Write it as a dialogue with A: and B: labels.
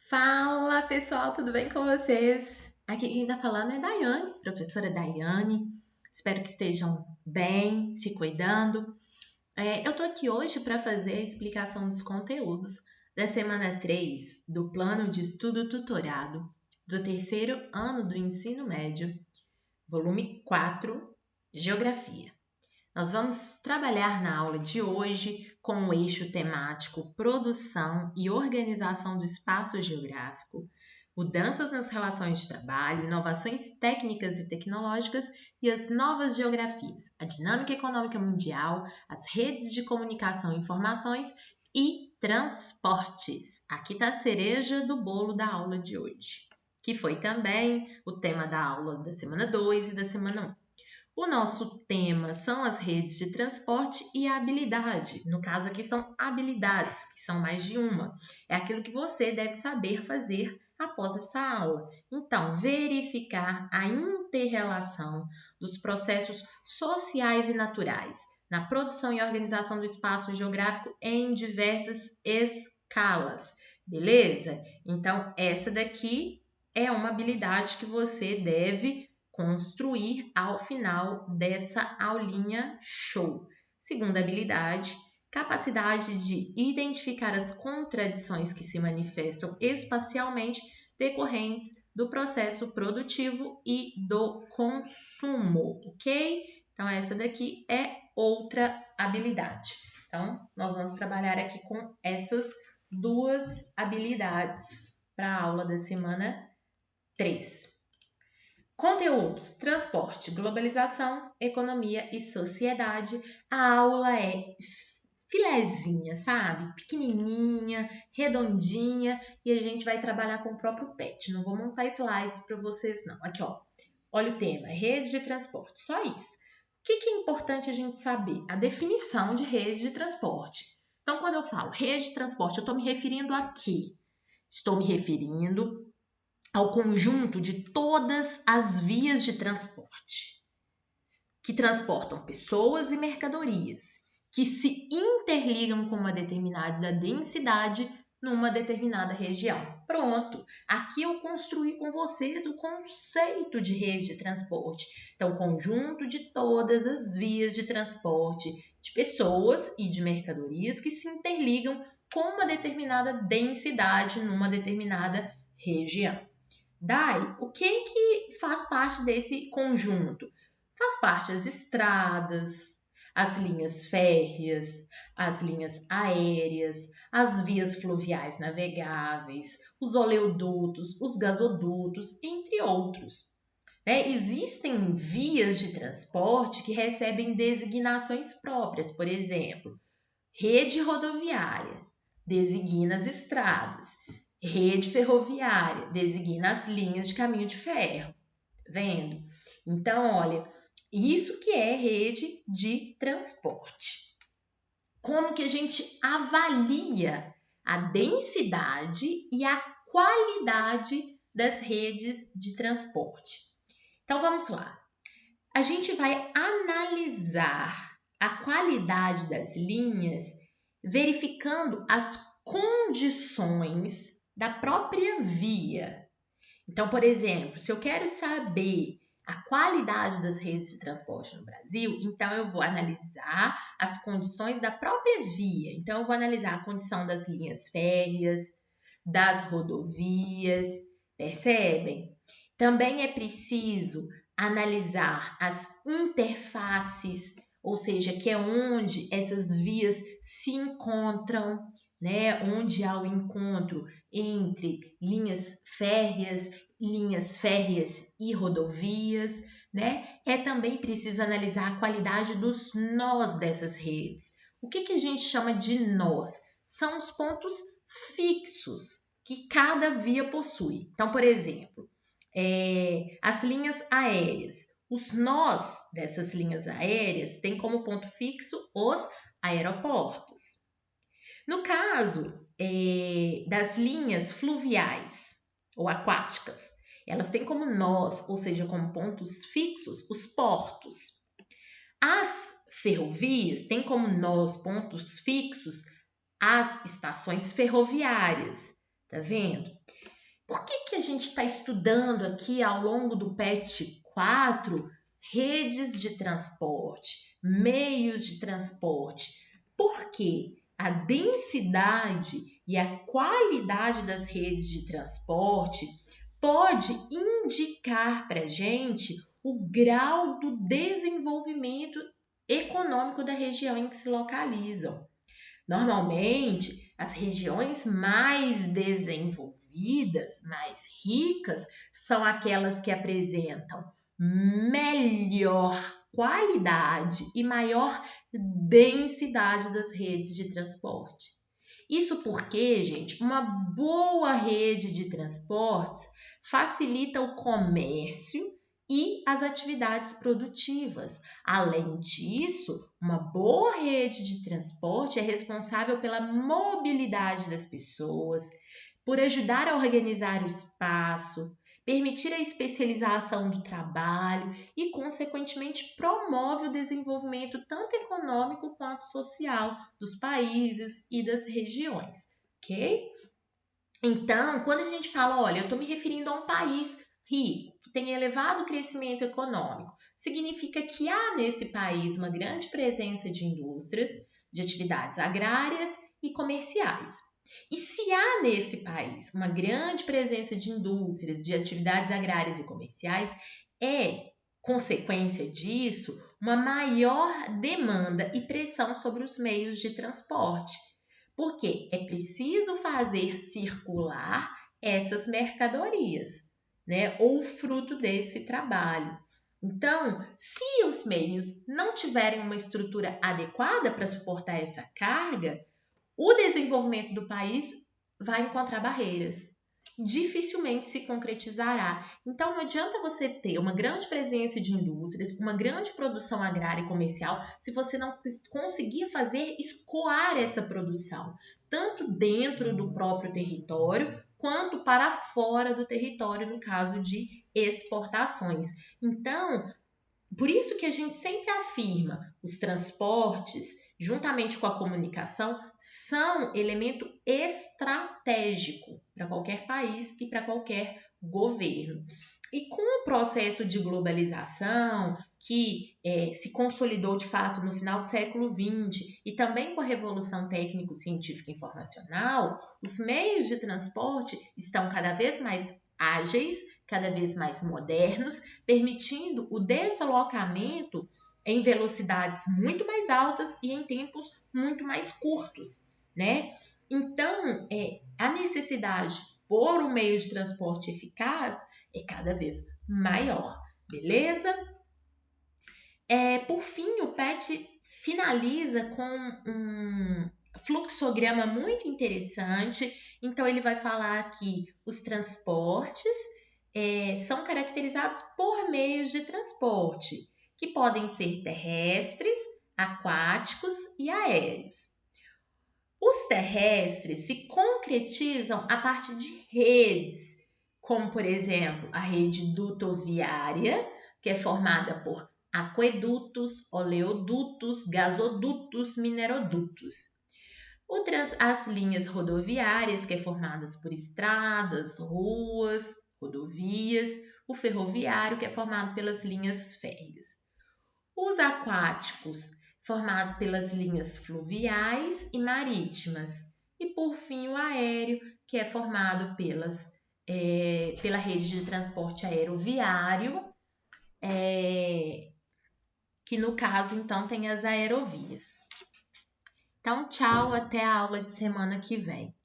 A: Fala pessoal, tudo bem com vocês? Aqui quem tá falando é Daiane, professora Daiane. Espero que estejam bem, se cuidando. Eu tô aqui hoje para fazer a explicação dos conteúdos da semana 3 do plano de estudo tutorado do terceiro ano do ensino médio, volume 4, Geografia. Nós vamos trabalhar na aula de hoje com o eixo temático Produção e Organização do Espaço Geográfico, mudanças nas relações de trabalho, inovações técnicas e tecnológicas e as novas geografias, a dinâmica econômica mundial, as redes de comunicação e informações e transportes. Aqui está a cereja do bolo da aula de hoje, que foi também o tema da aula da semana 2 e da semana 1. O nosso tema são as redes de transporte e a habilidade. No caso aqui são habilidades, que são mais de uma. É aquilo que você deve saber fazer após essa aula. Então, verificar a inter-relação dos processos sociais e naturais na produção e organização do espaço geográfico em diversas escalas. Beleza? Então, essa daqui é uma habilidade que você deve construir ao final dessa aulinha show. Segunda habilidade, capacidade de identificar as contradições que se manifestam espacialmente decorrentes do processo produtivo e do consumo, ok? Então, essa daqui é outra habilidade. Então, nós vamos trabalhar aqui com essas duas habilidades para a aula da semana 3. Conteúdos: transporte, globalização, economia e sociedade. A aula é filezinha, sabe? Pequenininha, redondinha e a gente vai trabalhar com o próprio PET. Não vou montar slides para vocês não. Aqui, ó. Olha o tema, rede de transporte. Só isso. O que é importante a gente saber? A definição de rede de transporte. Então, quando eu falo rede de transporte, eu estou me referindo a quê? Estou me referindo ao conjunto de todas as vias de transporte que transportam pessoas e mercadorias, que se interligam com uma determinada densidade numa determinada região. Pronto, aqui eu construí com vocês o conceito de rede de transporte. Então, conjunto de todas as vias de transporte de pessoas e de mercadorias que se interligam com uma determinada densidade numa determinada região. Dai, o que faz parte desse conjunto? Faz parte as estradas, as linhas férreas, as linhas aéreas, as vias fluviais navegáveis, os oleodutos, os gasodutos, entre outros. Existem vias de transporte que recebem designações próprias, por exemplo, rede rodoviária designa as estradas. Rede ferroviária designa as linhas de caminho de ferro. Tá vendo? Então, olha, isso que é rede de transporte. Como que a gente avalia a densidade e a qualidade das redes de transporte? Então, vamos lá. A gente vai analisar a qualidade das linhas verificando as condições da própria via. Então, por exemplo, se eu quero saber a qualidade das redes de transporte no Brasil, então eu vou analisar as condições da própria via. Então, eu vou analisar a condição das linhas férreas, das rodovias, percebem? Também é preciso analisar as interfaces, ou seja, que é onde essas vias se encontram, né? Onde há o encontro entre linhas férreas e rodovias, né? É também preciso analisar a qualidade dos nós dessas redes. O que a gente chama de nós? São os pontos fixos que cada via possui. Então, por exemplo, as linhas aéreas. Os nós dessas linhas aéreas têm como ponto fixo os aeroportos. No caso das linhas fluviais ou aquáticas, elas têm como nós, ou seja, como pontos fixos, os portos. As ferrovias têm como nós, pontos fixos, as estações ferroviárias. Tá vendo? Por que a gente está estudando aqui ao longo do PET 4 redes de transporte, meios de transporte? Porque a densidade e a qualidade das redes de transporte pode indicar para a gente o grau do desenvolvimento econômico da região em que se localizam. Normalmente, as regiões mais desenvolvidas, mais ricas, são aquelas que apresentam melhor qualidade e maior densidade das redes de transporte. Isso porque, gente, uma boa rede de transportes facilita o comércio e as atividades produtivas. Além disso, uma boa rede de transporte é responsável pela mobilidade das pessoas, por ajudar a organizar o espaço, permitir a especialização do trabalho e, consequentemente, promove o desenvolvimento tanto econômico quanto social dos países e das regiões, ok? Então, quando a gente fala, olha, eu estou me referindo a um país rico, que tem elevado crescimento econômico, significa que há nesse país uma grande presença de indústrias, de atividades agrárias e comerciais. E se há nesse país uma grande presença de indústrias, de atividades agrárias e comerciais, é consequência disso uma maior demanda e pressão sobre os meios de transporte. Porque é preciso fazer circular essas mercadorias, né? Ou fruto desse trabalho. Então, se os meios não tiverem uma estrutura adequada para suportar essa carga, o desenvolvimento do país vai encontrar barreiras. Dificilmente se concretizará. Então, não adianta você ter uma grande presença de indústrias, uma grande produção agrária e comercial, se você não conseguir fazer escoar essa produção, tanto dentro do próprio território, quanto para fora do território, no caso de exportações. Então, por isso que a gente sempre afirma, os transportes, juntamente com a comunicação, são elemento estratégico para qualquer país e para qualquer governo. E com o processo de globalização, que se consolidou de fato no final do século XX, e também com a revolução técnico-científica informacional, os meios de transporte estão cada vez mais ágeis, cada vez mais modernos, permitindo o deslocamento em velocidades muito mais altas e em tempos muito mais curtos, né? Então, a necessidade por um meio de transporte eficaz é cada vez maior, beleza? Por fim, o PET finaliza com um fluxograma muito interessante. Então, ele vai falar que os transportes são caracterizados por meios de transporte, que podem ser terrestres, aquáticos e aéreos. Os terrestres se concretizam a partir de redes, como, por exemplo, a rede dutoviária, que é formada por aquedutos, oleodutos, gasodutos, minerodutos. As linhas rodoviárias, que é formadas por estradas, ruas, rodovias, o ferroviário, que é formado pelas linhas férreas. Os aquáticos, formados pelas linhas fluviais e marítimas. E, por fim, o aéreo, que é formado pela rede de transporte aeroviário, que no caso, então, tem as aerovias. Então, tchau, até a aula de semana que vem.